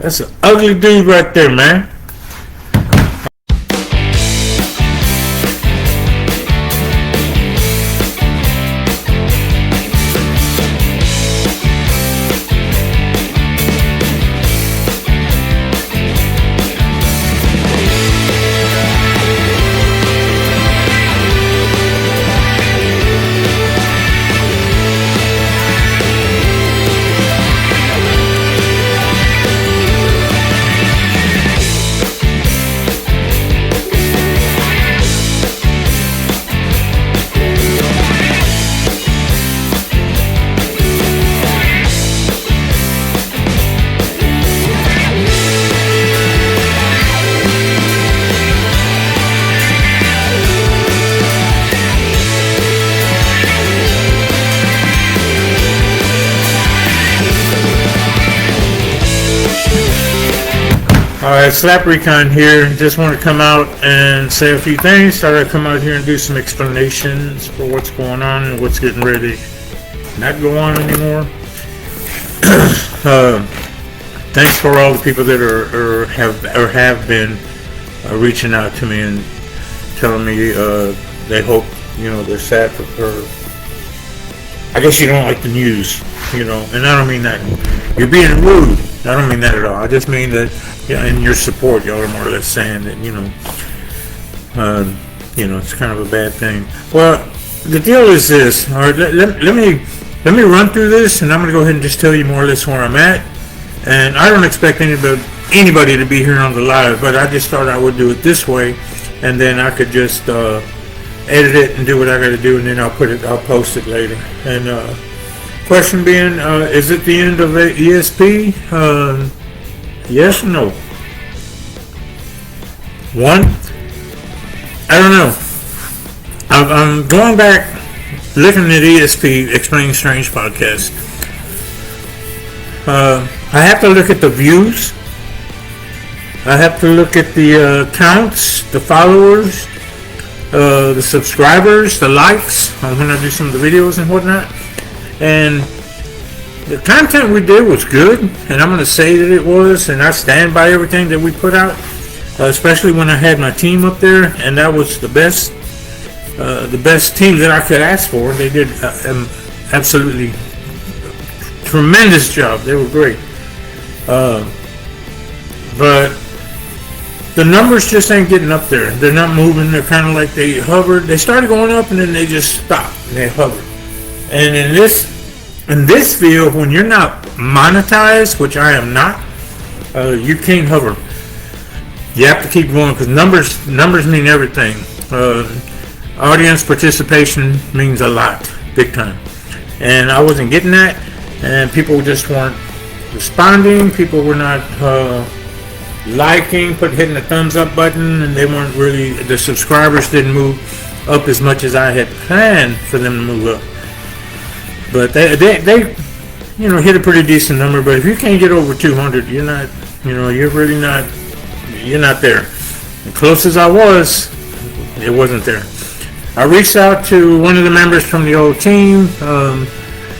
That's an ugly dude right there, man. Alright, Slap Recon here. Just want to come out and say a few things. Thought I'd come out here and do some explanations for what's going on and what's getting ready not go on anymore. Thanks for all the people that have been reaching out to me and telling me they hope, they're sad for I guess you don't like the news, and I don't mean that. You're being rude. I don't mean that at all. I just mean that, in your support, y'all are more or less saying that, it's kind of a bad thing. Well, the deal is this. All right, let me run through this, and I'm going to go ahead and just tell you more or less where I'm at. And I don't expect anybody to be here on the live, but I just thought I would do it this way, and then I could just edit it and do what I got to do, and then I'll post it later. And question being, is it the end of E.S.P? Yes or no? One? I don't know. I'm going back, looking at E.S.P. Explaining Strange podcast. I have to look at the views. I have to look at the counts, the followers, the subscribers, the likes when I do some of the videos and whatnot. And the content we did was good, and I'm going to say that it was, and I stand by everything that we put out, especially when I had my team up there, and that was the best team that I could ask for. They did absolutely tremendous job. They were great. But the numbers just ain't getting up there. They're not moving. They're kind of like they hovered. They started going up, and then they just stopped, and they hovered. And in this field, when you're not monetized, which I am not, you can't hover. You have to keep going because numbers mean everything. Audience participation means a lot, big time. And I wasn't getting that, and people just weren't responding. People were not liking, hitting the thumbs up button, and they weren't really. The subscribers didn't move up as much as I had planned for them to move up. But they hit a pretty decent number. But if you can't get over 200, you're not, you're really not, you're not there. The closest I was, it wasn't there. I reached out to one of the members from the old team.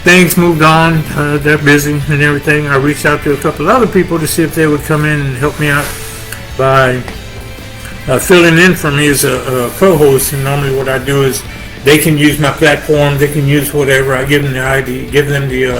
Things moved on. They're busy and everything. I reached out to a couple other people to see if they would come in and help me out by filling in for me as a co-host. And normally what I do is they can use my platform. They can use whatever. I give them the ID, give them the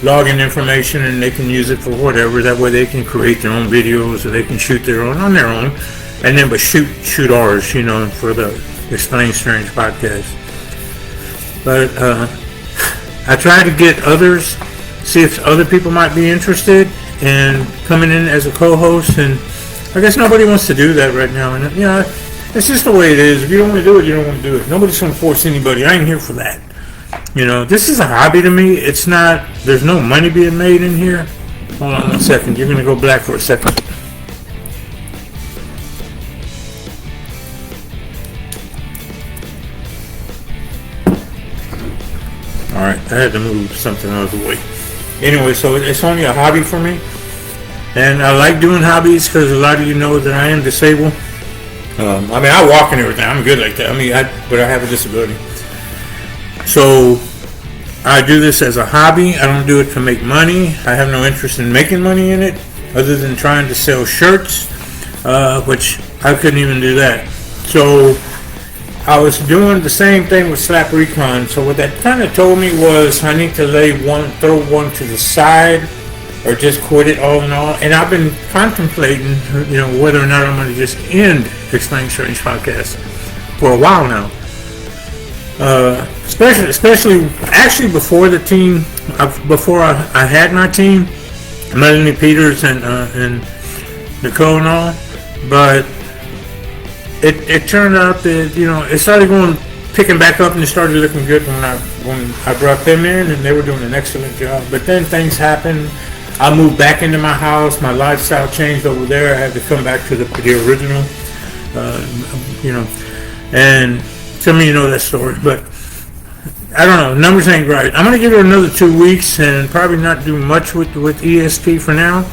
login information, and they can use it for whatever. That way they can create their own videos, or they can shoot their own on their own, and then but shoot ours, for the Explain Strange podcast. But I try to get others, see if other people might be interested in coming in as a co-host, and I guess nobody wants to do that right now. And it's just the way it is. If you don't want to do it, you don't want to do it. Nobody's going to force anybody. I ain't here for that. This is a hobby to me. It's not, there's no money being made in here. Hold on 1 second. You're going to go black for a second. Alright, I had to move something out of the way. Anyway, so it's only a hobby for me. And I like doing hobbies because a lot of you know that I am disabled. I walk and everything. I'm good like that. But I have a disability. So I do this as a hobby. I don't do it to make money. I have no interest in making money in it. other than trying to sell shirts, which I couldn't even do that. So I was doing the same thing with Slap Recon. So what that kind of told me was I need to throw one to the side, or just quit it all in all. And I've been contemplating, whether or not I'm going to just end Explain Strange podcast for a while now. Especially actually before the team, before I had my team, Melanie Peters and Nicole and all, but it turned out that it started picking back up, and it started looking good when I brought them in, and they were doing an excellent job. But then things happened. I moved back into my house. My lifestyle changed over there. I had to come back to the original, and some of you know that story, but I don't know. Numbers ain't right. I'm going to give it another 2 weeks and probably not do much with E.S.P for now.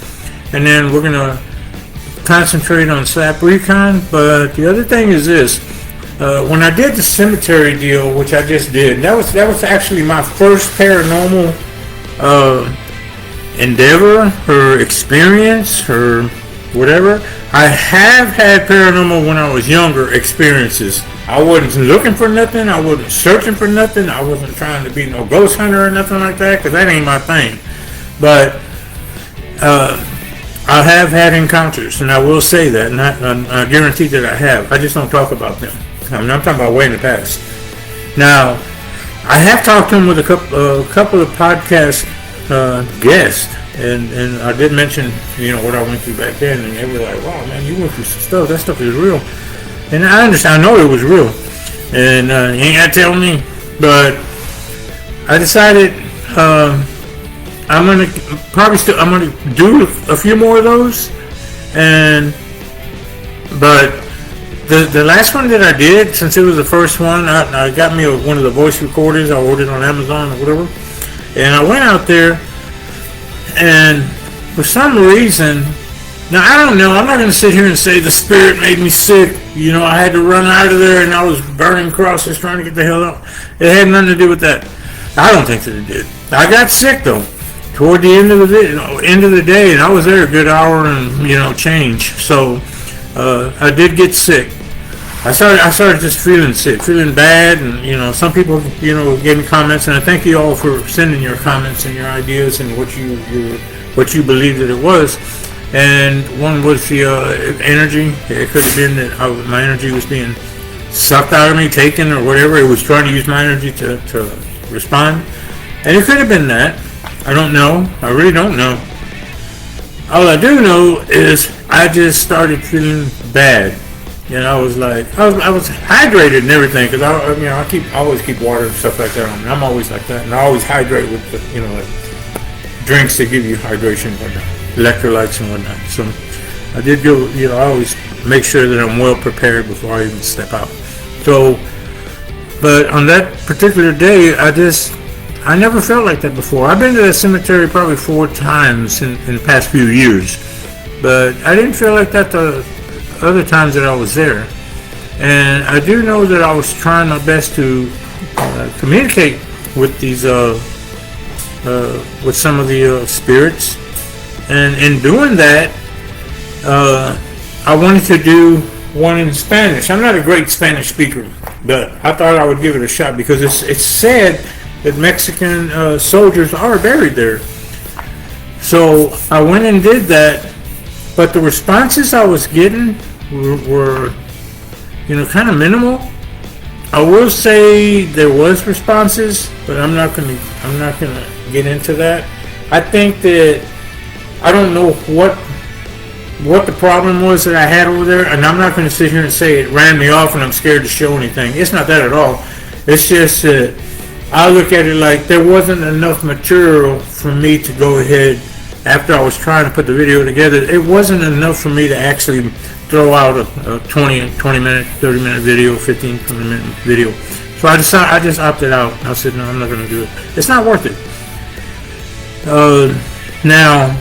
And then we're going to concentrate on Slap Recon. But the other thing is this. When I did the cemetery deal, which I just did, that was actually my first paranormal endeavor or experience or whatever. I have had paranormal when I was younger experiences. I wasn't looking for nothing. I wasn't searching for nothing. I wasn't trying to be no ghost hunter or nothing like that, because that ain't my thing. But I have had encounters, and I will say that, and I guarantee that I have. I just don't talk about them. I'm talking about way in the past. Now, I have talked to him with a couple of podcast guests, and I did mention what I went through back then, and they were like, "Wow, man, you went through some stuff. That stuff is real." And I understand. I know it was real, and you ain't gotta tell me. But I decided I'm gonna do a few more of those, but the last one that I did, since it was the first one, I got me one of the voice recorders. I ordered on Amazon or whatever, and I went out there, and for some reason. Now, I don't know. I'm not going to sit here and say the spirit made me sick. I had to run out of there, and I was burning crosses trying to get the hell out. It had nothing to do with that. I don't think that it did. I got sick, though, toward the end of the day, and I was there a good hour and, change. So, I did get sick. I started just feeling sick, feeling bad, and, some people, gave me comments, and I thank you all for sending your comments and your ideas and what you believe that it was. And one was the energy. It could have been that my energy was being sucked out of me, taken, or whatever. It was trying to use my energy to respond. And it could have been that. I don't know. I really don't know. All I do know is I just started feeling bad. I was like, I was hydrated and everything, because I always keep water and stuff like that on me. I'm always like that, and I always hydrate with like drinks that give you hydration and whatnot. Electrolytes and whatnot. So I did go, I always make sure that I'm well prepared before I even step out. So, but on that particular day, I never felt like that before. I've been to that cemetery probably 4 times in the past few years, but I didn't feel like that the other times that I was there. And I do know that I was trying my best to communicate with these, with some of the spirits. And in doing that, I wanted to do one in Spanish. I'm not a great Spanish speaker, but I thought I would give it a shot, because it's said that Mexican soldiers are buried there. So I went and did that, but the responses I was getting were kind of minimal. I will say there was responses, but I'm not gonna get into that. I think that I don't know what the problem was that I had over there, and I'm not going to sit here and say it ran me off and I'm scared to show anything. It's not that at all. It's just that I look at it like there wasn't enough material for me to go ahead, after I was trying to put the video together, it wasn't enough for me to actually throw out a 20 minute, 30 minute video, 15, 20 minute video. So I just opted out. I said, no, I'm not going to do it. It's not worth it. Now,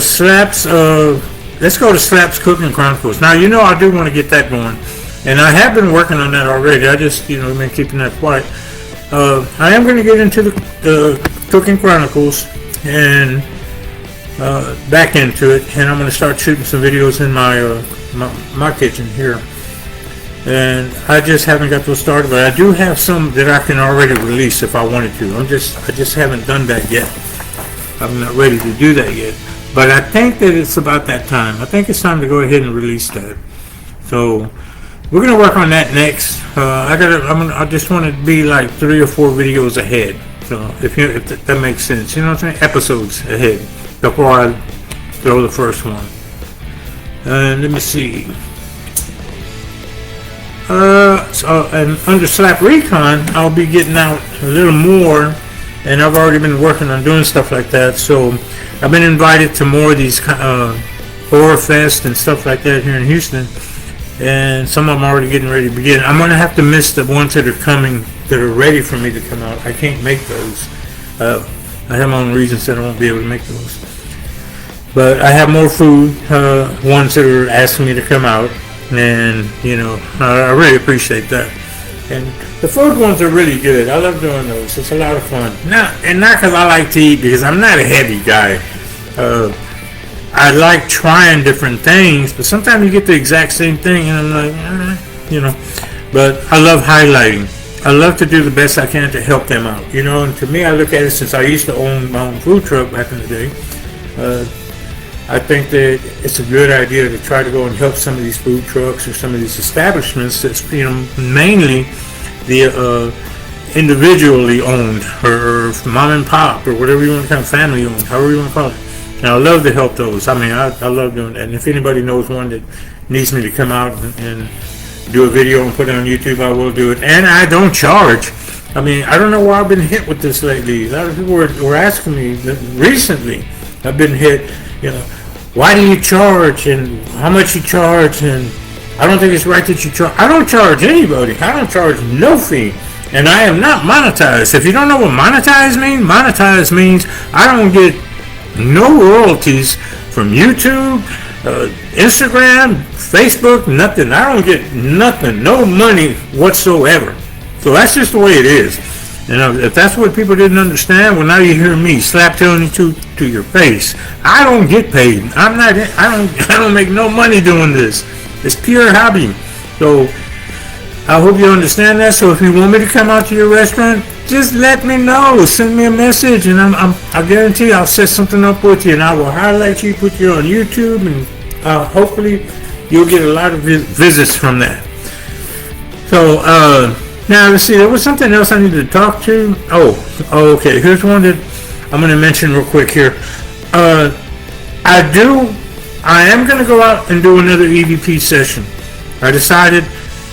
Slaps, let's go to Slaps Cooking Chronicles. Now, I do want to get that going, and I have been working on that already. I just, been keeping that quiet. I am going to get into the Cooking Chronicles, and back into it, and I'm going to start shooting some videos in my kitchen here. And I just haven't got those started, but I do have some that I can already release if I wanted to. I just haven't done that yet. I'm not ready to do that yet. But I think that it's about that time. I think it's time to go ahead and release that. So we're gonna work on that next. I just want to be like 3 or 4 videos ahead. So if that makes sense, you know what I'm saying? Episodes ahead before I throw the first one. Let me see. And under Slap Recon, I'll be getting out a little more, and I've already been working on doing stuff like that. So I've been invited to more of these horror fest and stuff like that here in Houston, and some of them are already getting ready to begin. I'm gonna have to miss the ones that are coming, that are ready for me to come out. I can't make those. I have my own reasons that I won't be able to make those. But I have more food, ones that are asking me to come out. And I really appreciate that. And the food ones are really good. I love doing those. It's a lot of fun. Not because I like to eat, because I'm not a heavy guy. I like trying different things, but sometimes you get the exact same thing, and I'm like, But I love highlighting. I love to do the best I can to help them out. And to me, I look at it, since I used to own my own food truck back in the day. I think that it's a good idea to try to go and help some of these food trucks or some of these establishments that's mainly the individually owned, or mom and pop, or whatever you want to call it, family owned, however you want to call it. And I love to help those. I love doing that. And if anybody knows one that needs me to come out and do a video and put it on YouTube, I will do it. And I don't charge. I don't know why I've been hit with this lately. A lot of people were asking me that recently. I've been hit, why do you charge, and how much you charge, and I don't think it's right that you charge. I don't charge anybody. I don't charge no fee, and I am not monetized. If you don't know what monetize means I don't get no royalties from YouTube, Instagram, Facebook, nothing. I don't get nothing, no money whatsoever. So that's just the way it is. If that's what people didn't understand, well, now you hear me slap telling you to your face. I don't get paid. I don't make no money doing this. It's pure hobby. So I hope you understand that. So if you want me to come out to your restaurant, just let me know. Send me a message, and I guarantee I'll set something up with you, and I will highlight you, put you on YouTube, and hopefully you'll get a lot of visits from that. So now let's see. There was something else I needed to talk to. Oh, okay. Here's one that I'm going to mention real quick here. I am going to go out and do another EVP session. I decided,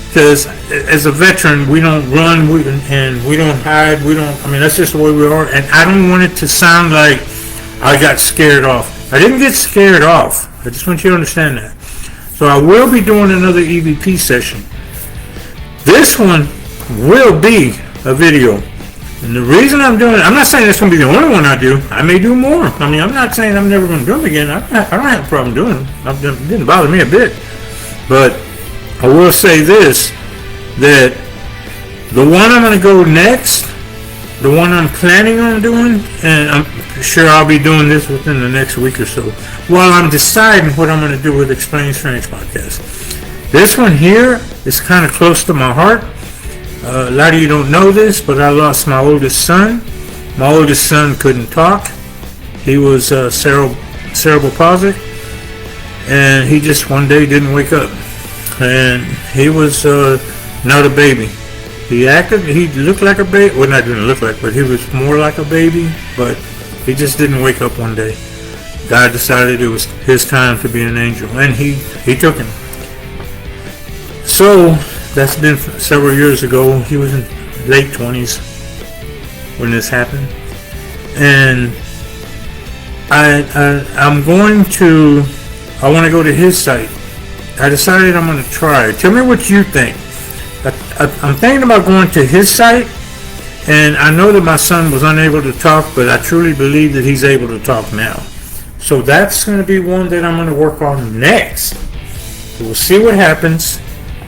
because as a veteran, we don't run, and we don't hide. That's just the way we are. And I don't want it to sound like I got scared off. I didn't get scared off. I just want you to understand that. So I will be doing another EVP session. This one will be a video. And the reason I'm doing it, I'm not saying it's going to be the only one I do. I may do more. I'm not saying I'm never going to do them again. I don't have a problem doing them. It didn't bother me a bit. But I will say this, that the one I'm going to go next, the one I'm planning on doing, and I'm sure I'll be doing this within the next week or so, while I'm deciding what I'm going to do with Explain Strange podcast. This one here is kind of close to my heart. A lot of you don't know this, but I lost my oldest son. My oldest son couldn't talk. He was cerebral palsy, and he just one day didn't wake up. And he was not a baby. He looked like a baby. Well, not didn't look like, but he was more like a baby. But he just didn't wake up one day. God decided it was his time to be an angel, and he took him. So that's been several years ago. He was in late 20s when this happened, and I want to go to his site. I decided I'm going to try. Tell me what you think. I'm thinking about going to his site, and I know that my son was unable to talk, but I truly believe that he's able to talk now. So that's going to be one that I'm going to work on next. So we'll see what happens,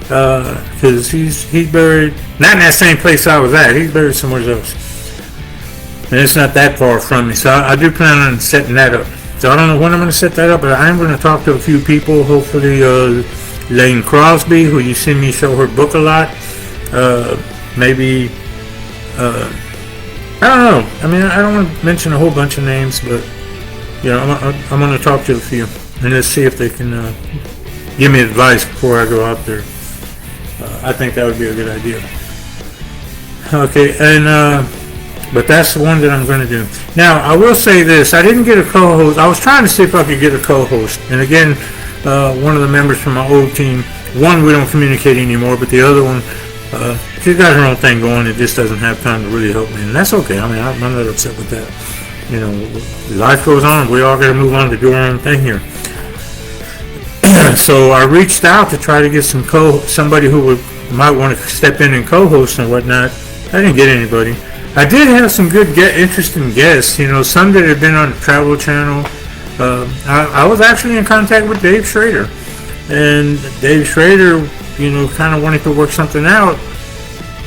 because he's buried, not in that same place I was at. He's buried somewhere else. and it's not that far from me. So I do plan on setting that up. So I don't know when I'm going to set that up, but I am going to talk to a few people. Hopefully, Lane Crosby, who you see me show her book a lot. Maybe, I don't know. I mean, I don't want to mention a whole bunch of names, but you know, I'm going to talk to a few and let's see if they can give me advice before I go out there. I think that would be a good idea. Okay, and but that's the one that I'm going to do. Now, I will say this. I didn't get a co-host. I was trying to see if I could get a co-host. And again, one of the members from my old team, one, we don't communicate anymore, but the other one, she's got her own thing going. It just doesn't have time to really help me. And that's okay. I mean, I'm not upset with that. You know, life goes on. We all got to move on to do our own thing here. So I reached out to try to get somebody who might want to step in and co-host and whatnot. I didn't get anybody. I did have some good, interesting guests. You know, some that had been on the Travel Channel. I was actually in contact with Dave Schrader, and Dave Schrader, you know, kind of wanted to work something out,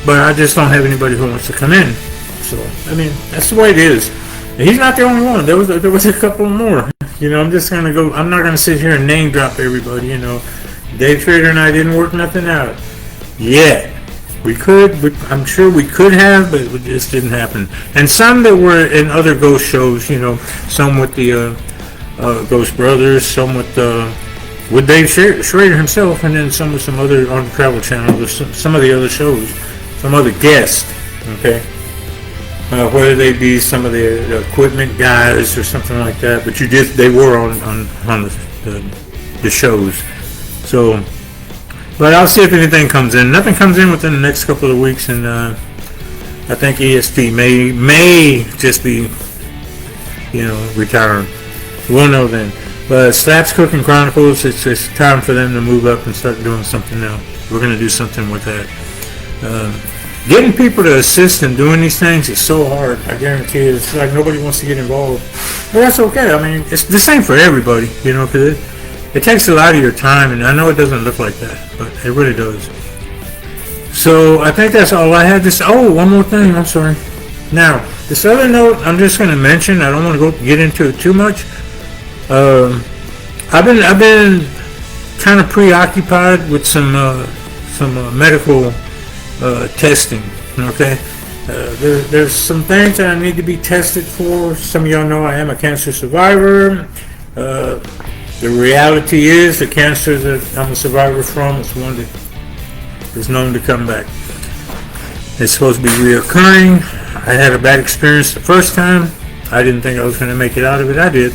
but I just don't have anybody who wants to come in. So, I mean, that's the way it is. And he's not the only one. There was a couple more. You know, I'm just gonna go. I'm not gonna sit here and name drop everybody. You know, Dave Schrader and I didn't work nothing out yet. We could, I'm sure we could have, but it just didn't happen. And some that were in other Ghost shows, you know, some with the Ghost Brothers, some with Dave Schrader himself, and then some with some other on the Travel Channel, some of the other shows, some other guests, okay? Whether they be some of the equipment guys or something like that, but they were on the shows. So. But I'll see if anything comes in. Nothing comes in within the next couple of weeks, and I think E.S.P may just be, you know, retiring. We'll know then. But Slaps Cooking Chronicles, it's time for them to move up and start doing something now. We're going to do something with that. Getting people to assist in doing these things is so hard. I guarantee you, it's like nobody wants to get involved. But that's okay. I mean, it's the same for everybody, you know, because it takes a lot of your time, and I know it doesn't look like that, but it really does. So I think that's all I had. One more thing. I'm sorry. Now, this other note, I'm just going to mention. I don't want to get into it too much. I've been kind of preoccupied with some medical testing. Okay, there's some things that I need to be tested for. Some of y'all know I am a cancer survivor. The reality is the cancer that I'm a survivor from is one that is known to come back. It's supposed to be reoccurring. I had a bad experience the first time. I didn't think I was going to make it out of it. I did.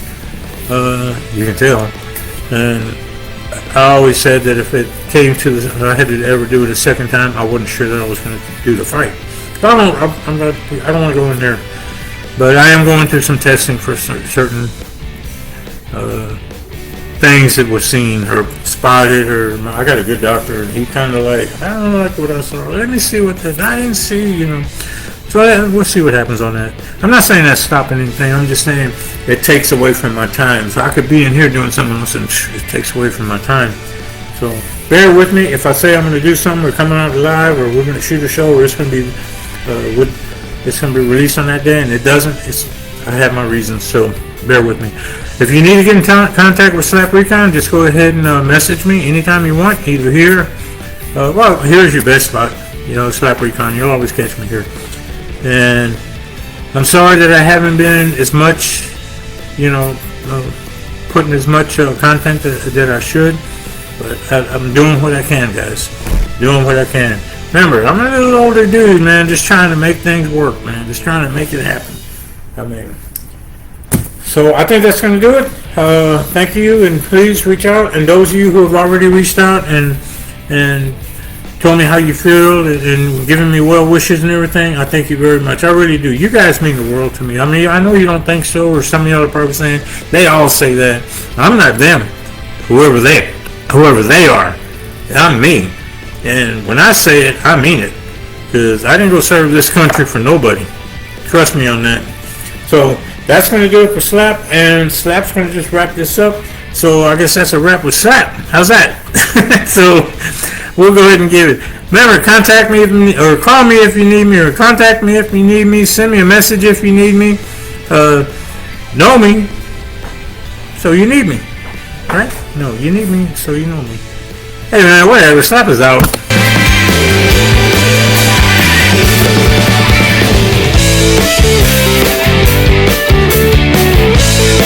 You can tell. And I always said that if it came to I had to ever do it a second time, I wasn't sure that I was going to do the fight. But I don't want to go in there. But I am going through some testing for certain things that were seen or spotted, or I got a good doctor, and he kind of like, I don't like what I saw. Let me see what I didn't see, you know. So we'll see what happens on that. I'm not saying that's stopping anything. I'm just saying it takes away from my time. So I could be in here doing something else, and it takes away from my time. So bear with me if I say I'm going to do something, or coming out live, or we're going to shoot a show, or it's going to be released on that day, and it doesn't. I have my reasons, so bear with me. If you need to get in contact with Slap Recon, just go ahead and message me anytime you want, either here. Here's your best spot. You know, Slap Recon. You'll always catch me here. And I'm sorry that I haven't been as much, you know, putting as much content that I should. But I'm doing what I can, guys. Doing what I can. Remember, I'm a little older dude, man, just trying to make things work, man. Just trying to make it happen. I mean, so I think that's going to do it. Thank you, and please reach out. And those of you who have already reached out and told me how you feel and giving me well wishes and everything, I thank you very much. I really do. You guys mean the world to me. I mean, I know you don't think so, or some of y'all are probably saying, they all say that. I'm not them. Whoever they are, I'm me. And when I say it, I mean it. Because I didn't go serve this country for nobody. Trust me on that. So that's going to do it for Slap, and Slap's going to just wrap this up. So I guess that's a wrap with Slap. How's that? So we'll go ahead and give it. Remember, contact me if you need, or call me if you need me, or contact me if you need me. Send me a message if you need me. Know me, so you need me, right? No, you need me, so you know me. Hey man, whatever. Slap us out.